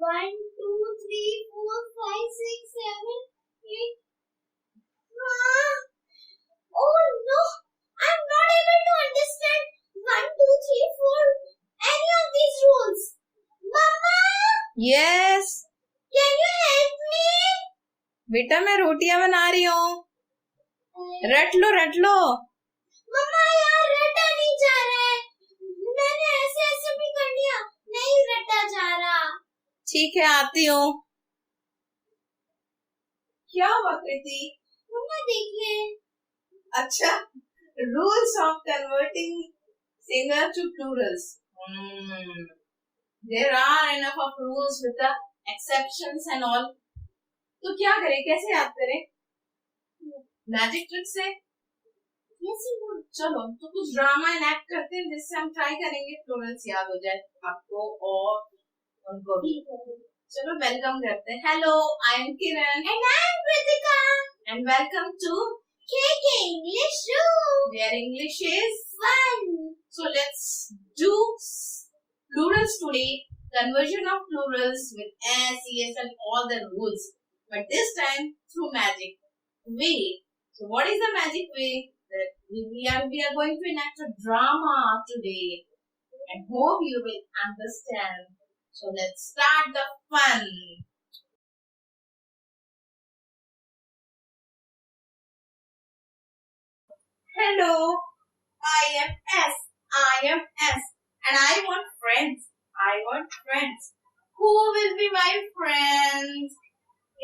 1, 2, 3, 4, 5, 6, 7, 8. Oh no! I'm not able to understand 1, 2, 3, 4 any of these rules. Mama! Yes. Can you help me? बेटा मैं रोटियां बना रही हूँ. रट लो. मम्मा यार रटा नहीं जा रहा है. मैंने ऐसे भी कर लिया. नहीं रटा जा रहा. ठीक है आती हूँ. क्या हुआ कृति? मम्मा देखिए. अच्छा, rules of converting singular to plurals. There are enough of rules with the exceptions and all. तो क्या करें, कैसे याद करें? मैजिक ट्रिक से? चलो तो कुछ ड्रामा एनैक्ट करते हैं जिससे हम ट्राई करेंगे प्लूरल्स याद हो जाए आपको और उनको भी. चलो वेलकम करते हैं. Hello, I am Kiran and I am Kritika and welcome to KK English Room, where English is fun. So let's do plurals today. Conversion of plurals with S, ES and all the rules. But this time through magic way. So what is the magic way? That we are going to enact a drama today. I hope you will understand. So let's start the fun. Hello, I am S and I want friends. Who will be my friends?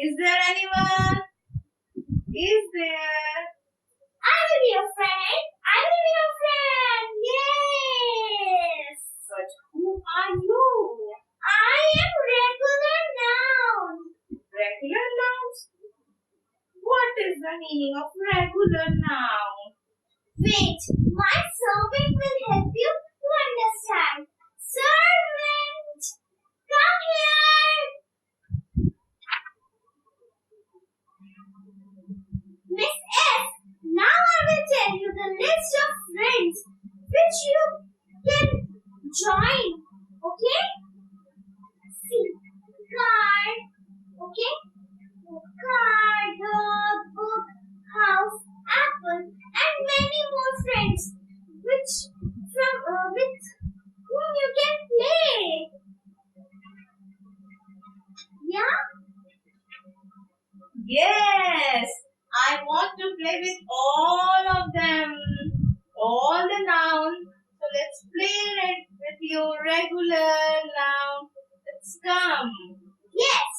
Is there anyone? Is there? I will be your friend. Yes. But who are you? I am regular noun. Regular nouns? What is the meaning of regular noun? Wait, my servant will help you to understand. Servant, come here. Miss S, now I will tell you the list of friends which you can join. Okay? See, card. Okay? Card, dog, book, house, apple, and many more friends with whom you can play. Yeah? Yes, I want to play with all of them. All the nouns. So let's play it with your regular noun. Let's come. Yes.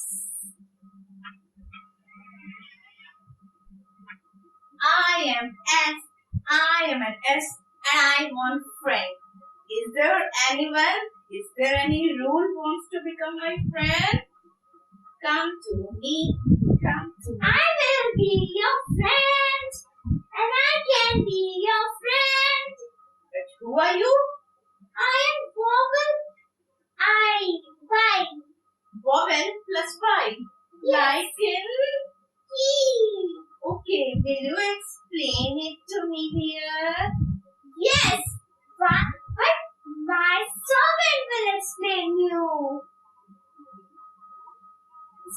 I am an S and I want friend. Is there anyone? Is there any rule wants to become my friend? Come to me. I will be your friend. And I can be your friend. But who are you? I am vowel Y. Vowel plus Y. Yes. Like in E. Okay, will you explain it to me here? Yes. But my servant will explain you.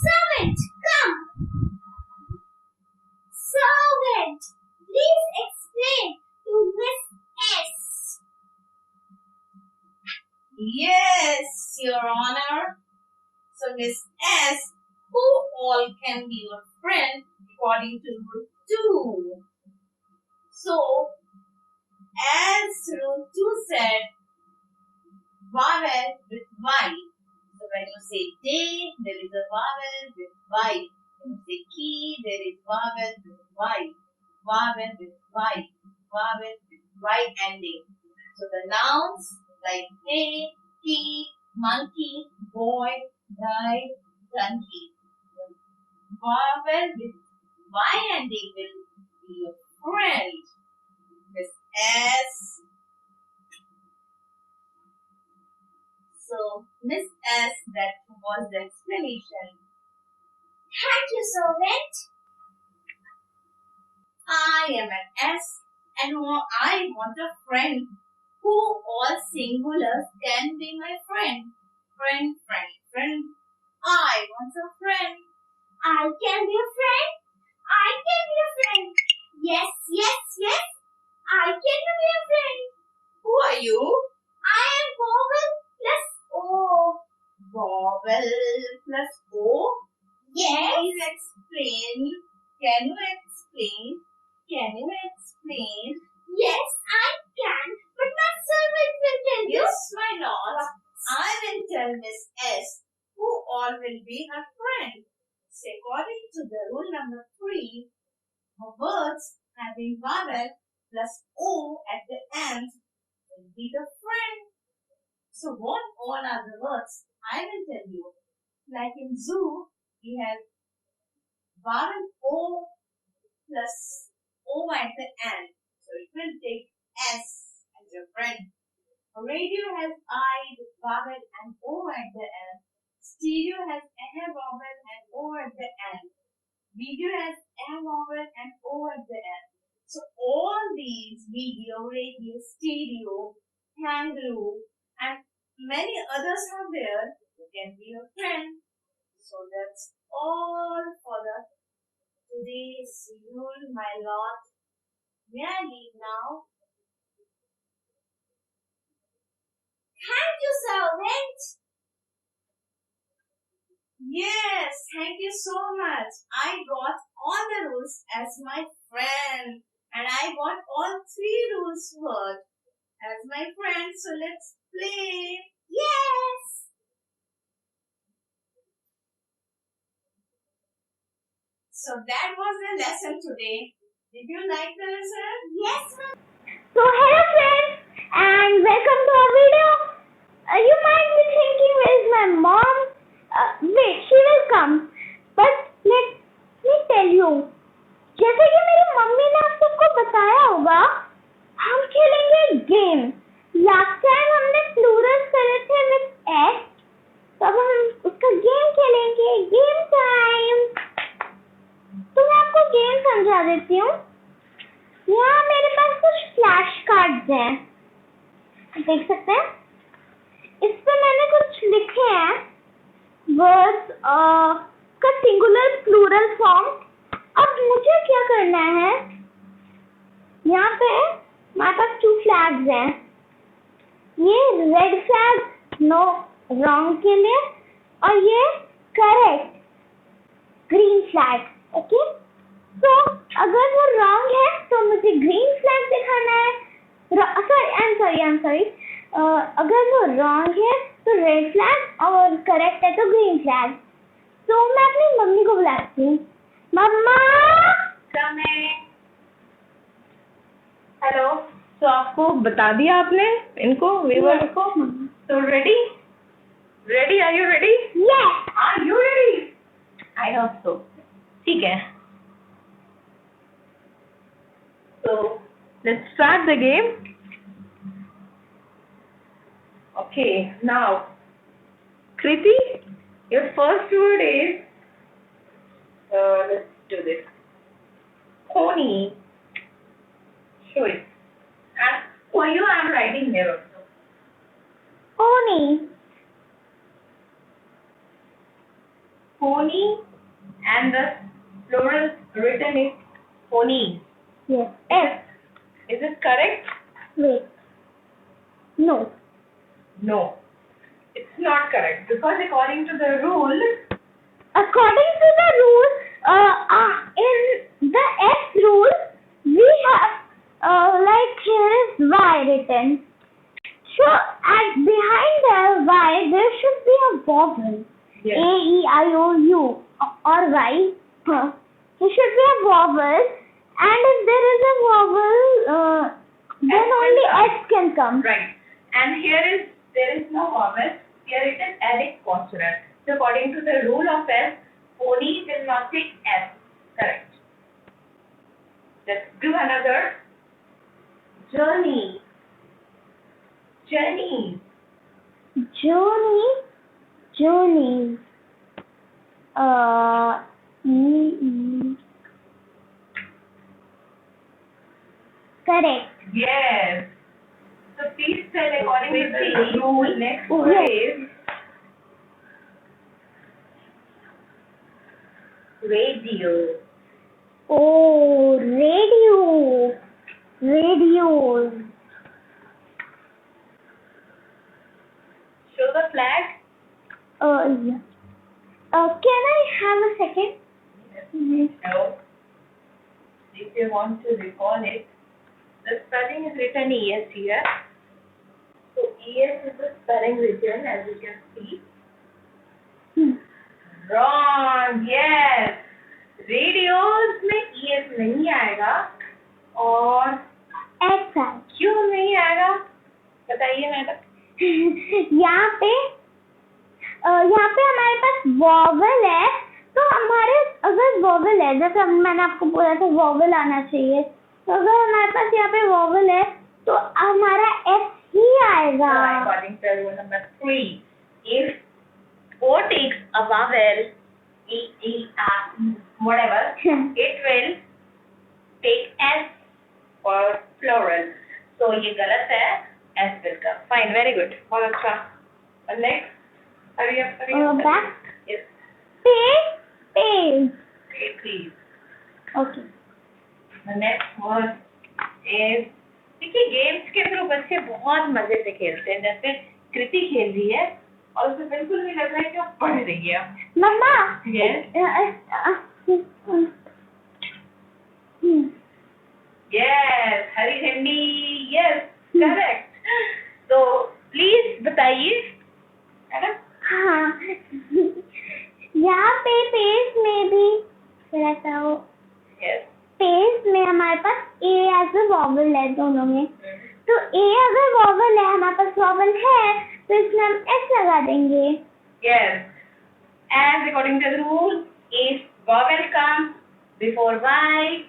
Servant, come. Servant, please explain to Miss S. Yes, Your Honor. So Miss S, who all can be your friend according to Rule 2? So, as Rule 2 said, vowel with Y. So when you say day, there is a vowel with Y. When you say key, there is vowel with Y. Vowel with Y. Vowel with Y ending. So the nouns like day, key, monkey, boy, guy, donkey. Vowel with Y ending will be your friend. Miss S. So, Miss S, that was the explanation. Thank you, servant. I am an S and I want a friend who all singulars can be my friend. Friend. I want a friend. I can be a friend. I can be a friend. Yes, yes, yes. I can be a friend. Who are you? I am vowel plus O. Vowel plus O. Yes. Please explain. Can you explain? Can you explain? Yes, I can. But my servant will tell you. Yes, my lord. I will tell Miss S who all will be her friend. So according to the rule number 3, for words having vowel plus O at the end will be the friend. So what all are the words? I will tell you. Like in zoo, we have vowel O plus O at the end. So it will take S as your friend. Radio has I with vowel and O at the end. Stereo has a vowel and O at the end. Video has a vowel and O at the end. So all these video, radio, stereo, kangaroo, and many others are there who can be your friend. So that's all for the today's rule, my lord. May I leave now? Thank you, servant. Yes, thank you so much. I got all the rules as my friend, and I got all 3 rules word as my friend. So let's play. Yes. So that was the lesson today. Did you like the lesson? Yes, ma'am. So hello friends and welcome to our video. You might be thinking, where is my mom? Wait, she will come. But let me tell you, जैसे कि मेरी mummy ने आप सबको बताया होगा, हम खेलेंगे गेम. लास्ट टाइम हमने प्लूरल्स करे थे विद एस, तो अब हम उसका गेम खेलेंगे. Game time. तो मैं आपको गेम समझा देती हूँ. यहाँ मेरे पास कुछ फ्लैश कार्ड्स हैं, देख सकते हैं. इस पे मैंने कुछ लिखे हैं वर्ड्स का सिंगुलर प्लूरल फॉर्म. अब मुझे क्या करना है, यहाँ पे हमारे पास 2 फ्लैग्स हैं. ये रेड फ्लैग नो रॉन्ग के लिए और ये करेक्ट ग्रीन फ्लैग. ओके, तो अगर वो रॉन्ग है तो मुझे ग्रीन फ्लैग दिखाना है. I am sorry. अगर वो रॉन्ग है तो रेड फ्लैग और करेक्ट है तो ग्रीन फ्लैग. तो मैं अपनी मम्मी को बुलाती हूँ. मम्मा. हेलो. तो आपको बता दिया आपने इनको व्यूअर्स को. तो ready are you ready? Yes. Are you ready? I hope so. ठीक है. So let's start the game. Okay, now Kriti, your first word is let's do this. Pony. Show it. And for you, I am writing here also. Pony. Pony, and the plural written is ponies. Yes. S. Is it correct? Wait. No. No. It's not correct because according to the rule, According to the rule, in the S rule, we have like here is Y written. So behind the Y there should be a vowel. yes. A, E, I, O, U or Y. There should be a vowel, and if there is a vowel, then S will only come. S can come. Right. And there is no vowel. Here it is added consonant. So according to the rule of S, pony will not take S. Correct. Let's do another. Journey. Journey. Journey. Correct. Yes. So please tell according to the rule. Next word Yes. is Radio. Oh, radio. Radio. Show the flag. Yeah. Can I have a second? No. If you want to recall it, the spelling is written ES here. So ES is the spelling written, as you can see. Wrong. Yes. Radios में ES नहीं आएगा और ऐसा क्यों नहीं आएगा बताइए madam. यहाँ पे हमारे पास वॉवल है, तो हमारे अगर वॉवल है, जैसे मैंने आपको बोला था वॉवल आना चाहिए, तो अगर हमारे पास यहाँ पे वॉवल है तो हमारा एस ही आएगा। According to rule number 3, if O takes a vowel, E, whatever, it will take S for plural. So ये गलत है, S will come. Fine, very good. बहुत अच्छा. And next, hurry up. Back. Yes. Pays. Pay, please. Okay. The next word is, देखिए games के through बच्चे बहुत मजे से खेलते हैं, जैसे कृति खेल रही है और उसे बिल्कुल नहीं लग रहा है कि वो पढ़ रही है। मम्मा। Yes. Yes, हरी झंडी. Yes, correct. तो प्लीज बताइए मैडम। हाँ, यहाँ पे पेज में भी रहता हो। Yes. पेज में हमारे पास ए एज अ वॉवल है दोनों में, तो ए अगर वॉवल है, हमारे पास वॉवल है, तो इसमें हम एस लगा देंगे। Yes. As according to the rule, if vowel comes before Y,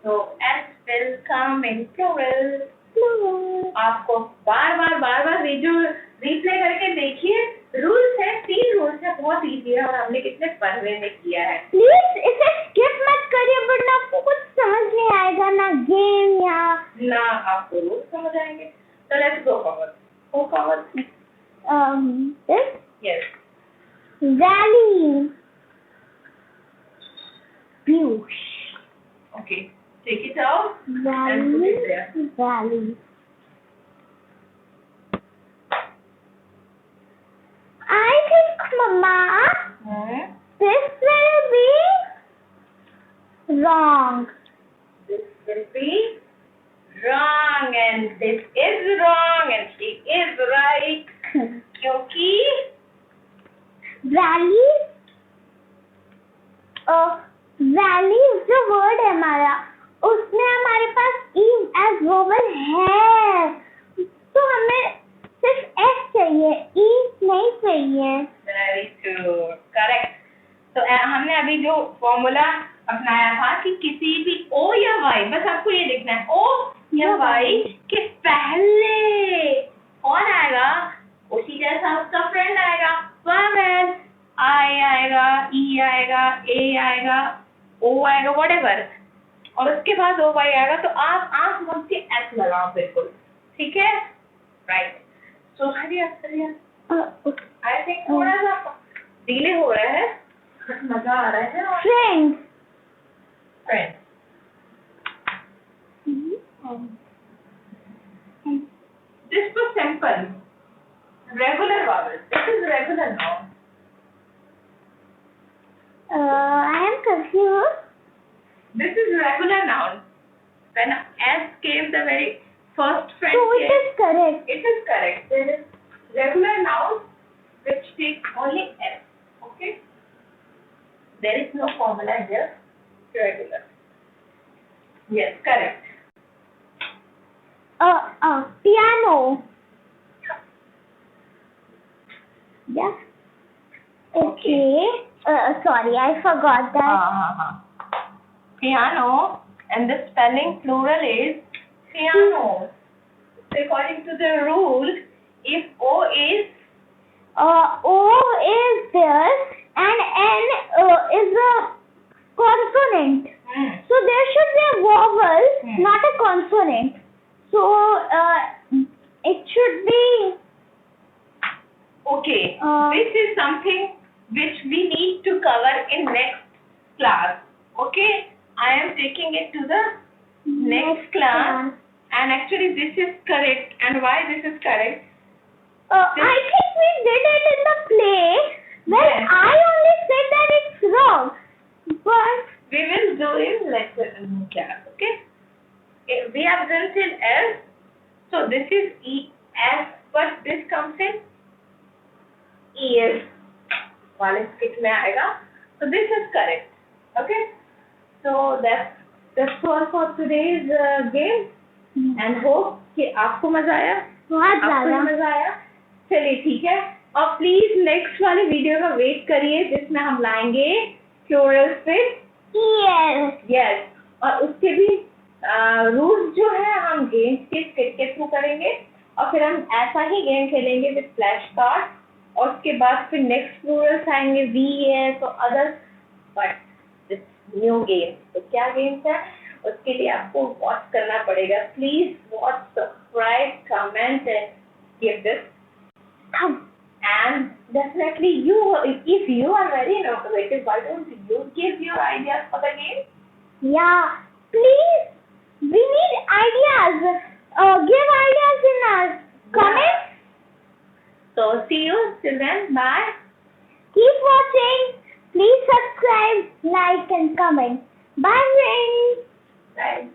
so S will come in plural. आपको बार वीडियो रिप्ले करके देखिए। रूल्स है, 3 रूल्स है, बहुत इजी है और हमने कितने पढ़ने में किया है। प्लीज इसे स्किप मत करिए, वरना आपको कुछ समझ नहीं आएगा, ना गेम या ना आपको रूल्स समझ आएंगे। So let's go forward. Go forward. this Yes. rally. Bush. Okay. Take it out and put it there. Rally. I think, Mama, this will be wrong. This will be wrong and this is wrong and she is right. क्योंकि Rally, rally जो word है हमारा, उसमें हमारे पास ई as vowel है, तो हमें सिर्फ एस चाहिए, ई नहीं चाहिए। Very good. Correct. तो हमने अभी जो फॉर्मूला अपनाया था कि किसी भी ओ या वाई, बस आपको ये देखना है ओ या वाई के पहले कौन आएगा, उसी जैसा उसका फ्रेंड आएगा, वॉवेल आई आएगा, ई आएगा, ए आएगा, ओ आएगा, व्हाटएवर, और उसके बाद ओ वाई आएगा। तो आप आंख मूंद के एस लगाओ बिल्कुल, ठीक है? Right. So Hari I think थोड़ा सा डिले हो रहा है, मजा आ रहा है। Friend, friend, this was simple. Regular vowel. This is regular noun. I am confused. This is regular noun. When S came, the very first friend So it came. is correct. It is correct. There is regular noun which takes only S. Okay? There is no formula here. Regular. Yes, correct. Piano. Yeah. Okay. Sorry, I forgot that. Piano, and the spelling plural is piano. According to the rule, if O is O is there and N is a consonant. So there should be a vowel, not a consonant. So it should be okay. This is something which we need to cover in next class. Okay, I am taking it to the next class, and actually this is correct. And why this is correct? I think we did it in the play. Well, Yes. I only said that it's wrong. But We will do in lesson class. Okay. We have done till S. So this is E S, but this comes in E S. वाले skit में आएगा. So this is correct. Okay. So that's all for today's game. And hope कि आपको मजा आया. बहुत आपको ज्यादा. भी मजा आया. चलिए ठीक है. और प्लीज नेक्स्ट वाले वीडियो का वेट करिए जिसमें हम लाएंगे प्लूरल्स विद Yes. यस. और उसके भी रूल्स जो है हम गेम्स के स्किट के थ्रू करेंगे. और फिर हम ऐसा ही गेम खेलेंगे विद फ्लैश कार्ड. और उसके बाद फिर नेक्स्ट प्लूरल्स आएंगे VS और अदर. But new game. तो क्या गेम्स है उसके लिए आपको वॉच करना पड़ेगा. Please watch, subscribe, comment and give this. Come. And definitely if you are very innovative, why don't you give your ideas for the game? Yeah. Please. We need ideas. Give ideas in our comments. So see you till then. Bye. Keep watching. Please subscribe, like, and comment. Bye, friends. Bye.